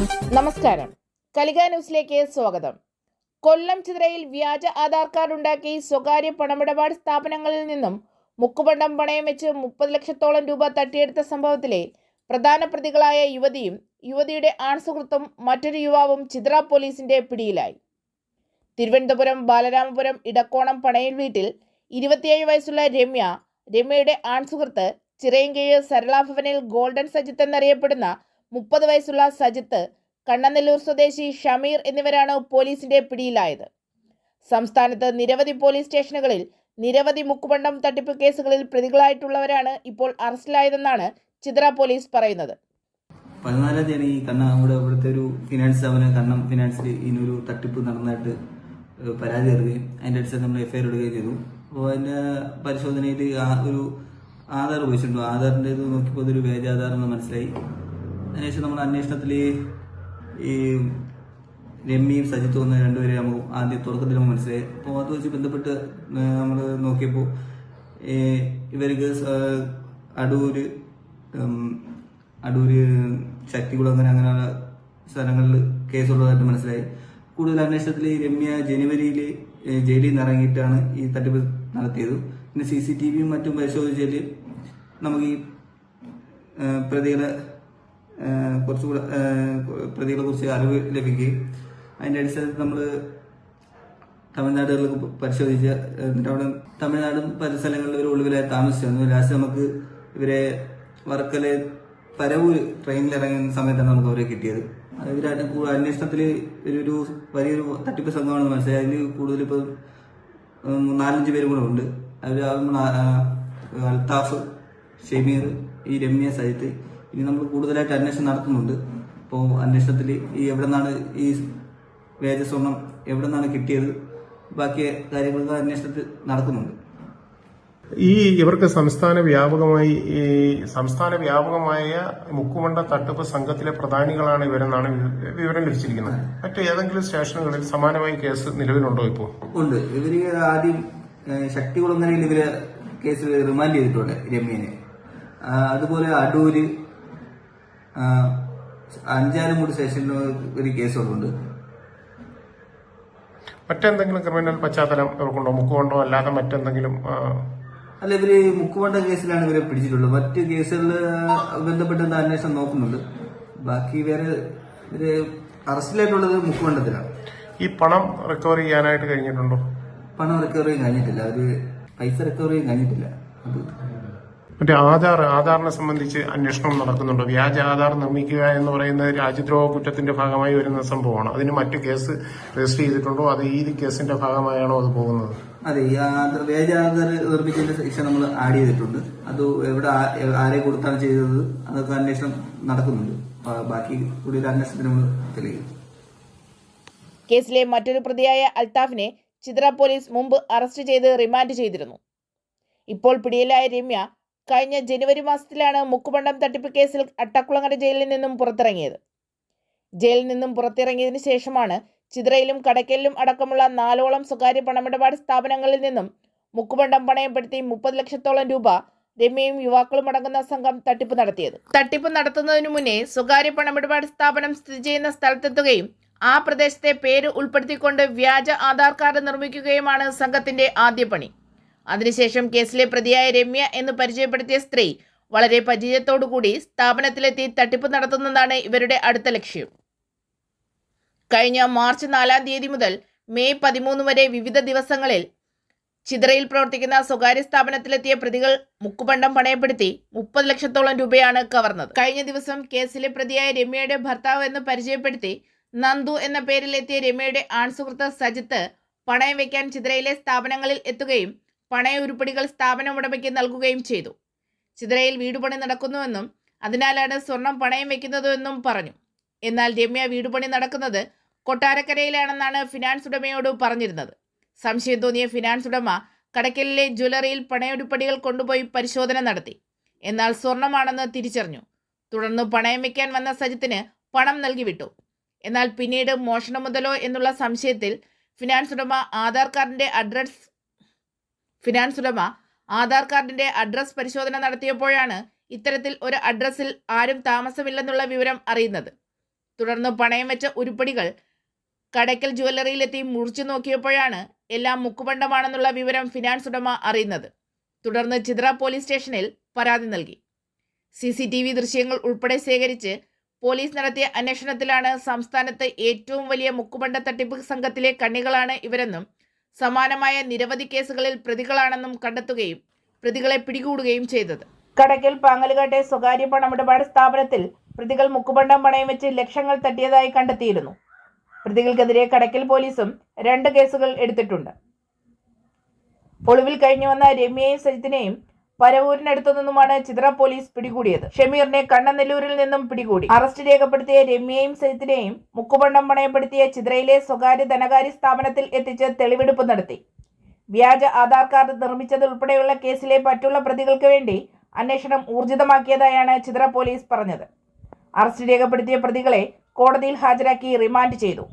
നമസ്കാരം, കലിക ന്യൂസിലേക്ക് സ്വാഗതം. കൊല്ലം ചിതറയിൽ വ്യാജ ആധാർ കാർഡ് ഉണ്ടാക്കി സ്വകാര്യ പണമിടപാട് സ്ഥാപനങ്ങളിൽ നിന്നും മുക്കുപണ്ടം പണയം വെച്ച് 30 ലക്ഷത്തോളം രൂപ തട്ടിയെടുത്ത സംഭവത്തിലെ പ്രധാന പ്രതികളായ യുവതിയും യുവതിയുടെ ആൺസുഹൃത്തും മറ്റൊരു യുവാവും ചിതറ പോലീസിന്റെ പിടിയിലായി. തിരുവനന്തപുരം ബാലരാമപുരം ഇടക്കോണം പണയിൽ വീട്ടിൽ 27 വയസ്സുള്ള രമ്യയുടെ ആൺസുഹൃത്ത് ചിറയൻകീഴ് സരളാഭവനിൽ ഗോൾഡൻ സജിത്ത് എന്നറിയപ്പെടുന്ന 30 വയസ്സുള്ള സജിത്ത്, കണ്ണനെല്ലൂർ സ്വദേശി ഷമീർ എന്നിവരാണ് പോലീസിന്റെ പിടിയിലായത്. സംസ്ഥാനത്ത് നിരവധി പോലീസ് സ്റ്റേഷനുകളിൽ നിരവധി മുക്കുപണ്ടം തട്ടിപ്പ് കേസുകളിൽ പ്രതികളായിട്ടുള്ളവരാണ് ഇപ്പോൾ അറസ്റ്റിലായതെന്നാണ് ചിതറ പോലീസ് പറയുന്നത്. 14 തീയതി ഇവിടുത്തെ ഒരു ഫിനാൻസ് സ്ഥാപനം കണ്ണം ഫിനാൻസിൽ ഇതിനൊരു തട്ടിപ്പ് നടന്നതായിട്ട് പരാതി അറിയുകയും അതിൻ്റെ അടിസ്ഥാനത്തിൽ നമ്മൾ എഫ്ഐആർ ഇടുകയും ചെയ്തു. അപ്പോൾ അതിൻ്റെ പരിശോധനയിൽ ഒരു ആധാർ ഉപയോഗിച്ചിട്ടുണ്ട്. ആധാറിൻ്റെ ഇത് നോക്കിയപ്പോൾ അതൊരു വ്യാജ ആധാർ എന്ന് മനസ്സിലായി. അതിനുശേഷം നമ്മൾ അന്വേഷണത്തിൽ ഈ രമ്യയും സജിത്തും എന്ന രണ്ടുപേരെ നമുക്ക് ആദ്യം തുടക്കത്തിൽ നമുക്ക് മനസ്സിലായി. അപ്പോൾ അത് വെച്ച് ബന്ധപ്പെട്ട് നമ്മൾ നോക്കിയപ്പോൾ ഇവർക്ക് അടൂര് ശക്തികുളം അങ്ങനെയുള്ള സ്ഥലങ്ങളിൽ കേസുള്ളതായിട്ട് മനസ്സിലായി. കൂടുതൽ അന്വേഷണത്തിൽ രമ്യ ജനുവരിയിൽ ജയിലിൽ നിന്ന് ഇറങ്ങിയിട്ടാണ് ഈ തട്ടിപ്പ് നടത്തിയത്. പിന്നെ CCTVയും മറ്റും പരിശോധിച്ചാൽ നമുക്ക് ഈ പ്രതികളെ കുറിച്ച് അറിവ് ലഭിക്കുകയും അതിൻ്റെ അടിസ്ഥാനത്തിൽ നമ്മൾ തമിഴ്നാടുകളിൽ പരിശോധിച്ച് എന്നിട്ട് അവിടെ തമിഴ്നാടും പല സ്ഥലങ്ങളിൽ ഒരു ഒളിവിലായി താമസിച്ചു. ലാസ്റ്റ് നമുക്ക് ഇവരെ വർക്കല പരവൂർ ട്രെയിനിൽ ഇറങ്ങുന്ന സമയത്താണ് നമുക്ക് അവരെ കിട്ടിയത്. ഇവരായിട്ട് അന്വേഷണത്തിൽ ഒരു വലിയൊരു തട്ടിപ്പ് സംഘമാണെന്ന് മനസ്സിലായി. അതിൽ കൂടുതൽ ഇപ്പോൾ 4-5 പേരും കൂടെ ഉണ്ട്. അവർ അൽത്താഫ്, ഷമീർ, ഈ രമ്യ, സജിത്ത്. ഇനി നമ്മൾ കൂടുതലായിട്ട് അന്വേഷണം നടത്തുന്നുണ്ട്. അപ്പോൾ അന്വേഷണത്തിൽ ഈ എവിടെ നിന്നാണ് ഈ വ്യാജ സ്വർണം എവിടെ നിന്നാണ് കിട്ടിയത്, ബാക്കി കാര്യങ്ങളൊക്കെ അന്വേഷണത്തിൽ നടക്കുന്നുണ്ട്. ഇവർക്ക് സംസ്ഥാന വ്യാപകമായ മുക്കുമണ്ട തട്ടിപ്പ് സംഘത്തിലെ പ്രധാനികളാണ് ഇവരെന്നാണ് വിവരം ലഭിച്ചിരിക്കുന്നത്. മറ്റേതെങ്കിലും സ്റ്റേഷനുകളിൽ സമാനമായ കേസ് നിലവിലുണ്ടോ? ഇപ്പോൾ ഉണ്ട്. ഇവര് ആദ്യം ശക്തികുളങ്ങരയിൽ ഇവര് കേസ് റിമാൻഡ് ചെയ്തിട്ടുണ്ട് രമ്യനെ. അതുപോലെ അടൂര്, അഞ്ചാലുംകൂടി സ്റ്റേഷനിൽ ഒരു കേസുകളുണ്ട്. മറ്റെന്തെങ്കിലും ക്രിമിനൽ പശ്ചാത്തലം ഇവർക്കുണ്ടോ? മുക്കുകൊണ്ടോ അല്ലാതെ മറ്റെന്തെങ്കിലും? അല്ല, ഇവര് മുക്കുകൊണ്ട കേസിലാണ് ഇവരെ പിടിച്ചിട്ടുള്ളത്. മറ്റ് കേസുകളിൽ ബന്ധപ്പെട്ട അന്വേഷണം നോക്കുന്നുണ്ട്. ബാക്കി വേറെ ഇവര് അറസ്റ്റിലായിട്ടുള്ളത് മുക്കുകൊണ്ടത്തിലാണ്. ഈ പണം റിക്കവർ ചെയ്യാനായിട്ട് കഴിഞ്ഞിട്ടുണ്ടോ? പണം റിക്കവർ ചെയ്യാൻ കഴിഞ്ഞിട്ടില്ല. അവര് പൈസ റിക്കവർ ചെയ്യാൻ കഴിഞ്ഞിട്ടില്ല. മറ്റേ ആധാറിനെ സംബന്ധിച്ച് അന്വേഷണം നടക്കുന്നുണ്ടോ? വ്യാജ ആധാർ നിർമ്മിക്കുക എന്ന് പറയുന്നത് രാജ്യദ്രോഹ കുറ്റത്തിന്റെ ഭാഗമായി വരുന്ന സംഭവമാണ്. അതിന് മറ്റു കേസ് രജിസ്റ്റർ ചെയ്തിട്ടുണ്ടോ? അത് ഈ കേസിന്റെ ഭാഗമായാണോ അത് പോകുന്നത്? അതെ, ഈ വ്യാജ ആധാർ നിർമ്മിച്ചതിന്റെ ശിക്ഷ നമ്മൾ ആഡ് ചെയ്തിട്ടുണ്ട്. അത് എവിടെ ആരെ കൊടുത്താണ് ചെയ്തത് അതൊക്കെ അന്വേഷണം നടക്കുന്നുണ്ട്. ബാക്കി കൂടി ഒരു അന്വേഷണത്തിന് നമ്മൾ തെളിയിക്കും. കേസിലെ മറ്റൊരു പ്രതിയായ അൽത്താഫിനെ ചിതറ പോലീസ് മുമ്പ് അറസ്റ്റ് ചെയ്ത് റിമാൻഡ് ചെയ്തിരുന്നു. ഇപ്പോൾ പിടിയിലായ രമ്യ കഴിഞ്ഞ ജനുവരി മാസത്തിലാണ് മുക്കുപണ്ടം തട്ടിപ്പ് കേസിൽ അട്ടക്കുളങ്ങര ജയിലിൽ നിന്നും പുറത്തിറങ്ങിയത്. ജയിലിൽ നിന്നും പുറത്തിറങ്ങിയതിനു ശേഷമാണ് ചിതറയിലും കടയ്ക്കലിലും അടക്കമുള്ള 4ഓളം സ്വകാര്യ പണമിടപാട് സ്ഥാപനങ്ങളിൽ നിന്നും മുക്കുപണ്ടം പണയപ്പെടുത്തി 30 ലക്ഷത്തോളം രൂപ രമ്യയും യുവാക്കളും അടങ്ങുന്ന സംഘം തട്ടിപ്പ് നടത്തിയത്. തട്ടിപ്പ് നടത്തുന്നതിനു മുന്നേ സ്വകാര്യ പണമിടപാട് സ്ഥാപനം സ്ഥിതി ചെയ്യുന്ന സ്ഥലത്തെത്തുകയും ആ പ്രദേശത്തെ പേര് ഉൾപ്പെടുത്തിക്കൊണ്ട് വ്യാജ ആധാർ കാർഡ് നിർമ്മിക്കുകയുമാണ് സംഘത്തിന്റെ ആദ്യ പണി. അതിനുശേഷം കേസിലെ പ്രതിയായ രമ്യ എന്ന് പരിചയപ്പെടുത്തിയ സ്ത്രീ വളരെ പരിചയത്തോടുകൂടി സ്ഥാപനത്തിലെത്തി തട്ടിപ്പ് നടത്തുന്നതാണ് ഇവരുടെ അടുത്ത ലക്ഷ്യം. കഴിഞ്ഞ മാർച്ച് 4-ാം തീയതി മുതൽ മെയ് 13 വരെ വിവിധ ദിവസങ്ങളിൽ ചിതറയിൽ പ്രവർത്തിക്കുന്ന സ്വകാര്യ സ്ഥാപനത്തിലെത്തിയ പ്രതികൾ മുക്കുപണ്ടം പണയപ്പെടുത്തി 30 ലക്ഷത്തോളം രൂപയാണ് കവർന്നത്. കഴിഞ്ഞ ദിവസം കേസിലെ പ്രതിയായ രമ്യയുടെ ഭർത്താവ് എന്ന് പരിചയപ്പെടുത്തി നന്ദു എന്ന പേരിൽ എത്തിയ രമ്യയുടെ ആൺസുഹൃത്ത് സജിത്ത് പണയം വയ്ക്കാൻ ചിതറയിലെ സ്ഥാപനങ്ങളിൽ എത്തുകയും പണയ ഉരുപ്പടികൾ സ്ഥാപനം ഉടമയ്ക്ക് നൽകുകയും ചെയ്തു. ചിതറയിൽ വീടുപണി നടക്കുന്നുവെന്നും അതിനാലാണ് സ്വർണം പണയം വെക്കുന്നതെന്നും പറഞ്ഞു. എന്നാൽ രമ്യ വീടുപണി നടക്കുന്നത് കൊട്ടാരക്കരയിലാണെന്നാണ് ഫിനാൻസ് ഉടമയോട് പറഞ്ഞിരുന്നത്. സംശയം തോന്നിയ ഫിനാൻസ് ഉടമ കടയ്ക്കലിലെ ജ്വല്ലറിയിൽ പണയുരുപ്പടികൾ കൊണ്ടുപോയി പരിശോധന നടത്തി. എന്നാൽ സ്വർണമാണെന്ന് തിരിച്ചറിഞ്ഞു. തുടർന്ന് പണയം വയ്ക്കാൻ വന്ന സജിത്തിന് പണം നൽകി വിട്ടു. എന്നാൽ പിന്നീട് മോഷണം മുതലോ എന്നുള്ള സംശയത്തിൽ ഫിനാൻസ് ഉടമ ആധാർ കാർഡിന്റെ അഡ്രസ് പരിശോധന നടത്തിയപ്പോഴാണ് ഇത്തരത്തിൽ ഒരു അഡ്രസ്സിൽ ആരും താമസമില്ലെന്നുള്ള വിവരം അറിയുന്നത്. തുടർന്ന് പണയം വെച്ച ഉരുപ്പടികൾ കടയ്ക്കൽ ജ്വല്ലറിയിലെത്തി മുറിച്ചു നോക്കിയപ്പോഴാണ് എല്ലാം മുക്കുപണ്ടമാണെന്നുള്ള വിവരം ഫിനാൻസ് ഉടമ അറിയുന്നത്. തുടർന്ന് ചിത്ര പോലീസ് സ്റ്റേഷനിൽ പരാതി നൽകി. CCTV ദൃശ്യങ്ങൾ ഉൾപ്പെടെ ശേഖരിച്ച് പോലീസ് നടത്തിയ അന്വേഷണത്തിലാണ് സംസ്ഥാനത്ത് ഏറ്റവും വലിയ മുക്കുപണ്ട തട്ടിപ്പ് സംഘത്തിലെ കണ്ണികളാണ് ഇവരെന്നും സമാനമായ നിരവധി കേസുകളിൽ പ്രതികളാണെന്നും കണ്ടെത്തുകയും പ്രതികളെ പിടികൂടുകയും ചെയ്തത്. കടയ്ക്കൽ പാങ്ങലുകാട്ടെ സ്വകാര്യ പണമിടപാട് സ്ഥാപനത്തിൽ പ്രതികൾ മുക്കുപണ്ടം പണയം വെച്ച് ലക്ഷങ്ങൾ തട്ടിയതായി കണ്ടെത്തിയിരുന്നു. പ്രതികൾക്കെതിരെ കടയ്ക്കൽ പോലീസും 2 കേസുകൾ എടുത്തിട്ടുണ്ട്. ഒളിവിൽ കഴിഞ്ഞു വന്ന രമ്യയെയും സജിത്തിനെയും പരവൂരിനടുത്തു നിന്നുമാണ് ചിത്ര പോലീസ് പിടികൂടിയത്. ഷമീറിനെ കണ്ണനെല്ലൂരിൽ നിന്നും പിടികൂടി. അറസ്റ്റ് രേഖപ്പെടുത്തിയ രമ്യയെയും സജിത്തിനെയും മുക്കുപണ്ടം പണയപ്പെടുത്തിയ ചിത്രയിലെ സ്വകാര്യ ധനകാര്യ സ്ഥാപനത്തിൽ എത്തിച്ച് തെളിവെടുപ്പ് നടത്തി. വ്യാജ ആധാർ കാർഡ് നിർമ്മിച്ചതുൾപ്പെടെയുള്ള കേസിലെ മറ്റുള്ള പ്രതികൾക്ക് വേണ്ടി അന്വേഷണം ഊർജിതമാക്കിയതായാണ് ചിത്ര പോലീസ് പറഞ്ഞത്. അറസ്റ്റ് രേഖപ്പെടുത്തിയ പ്രതികളെ കോടതിയിൽ ഹാജരാക്കി റിമാൻഡ് ചെയ്തു.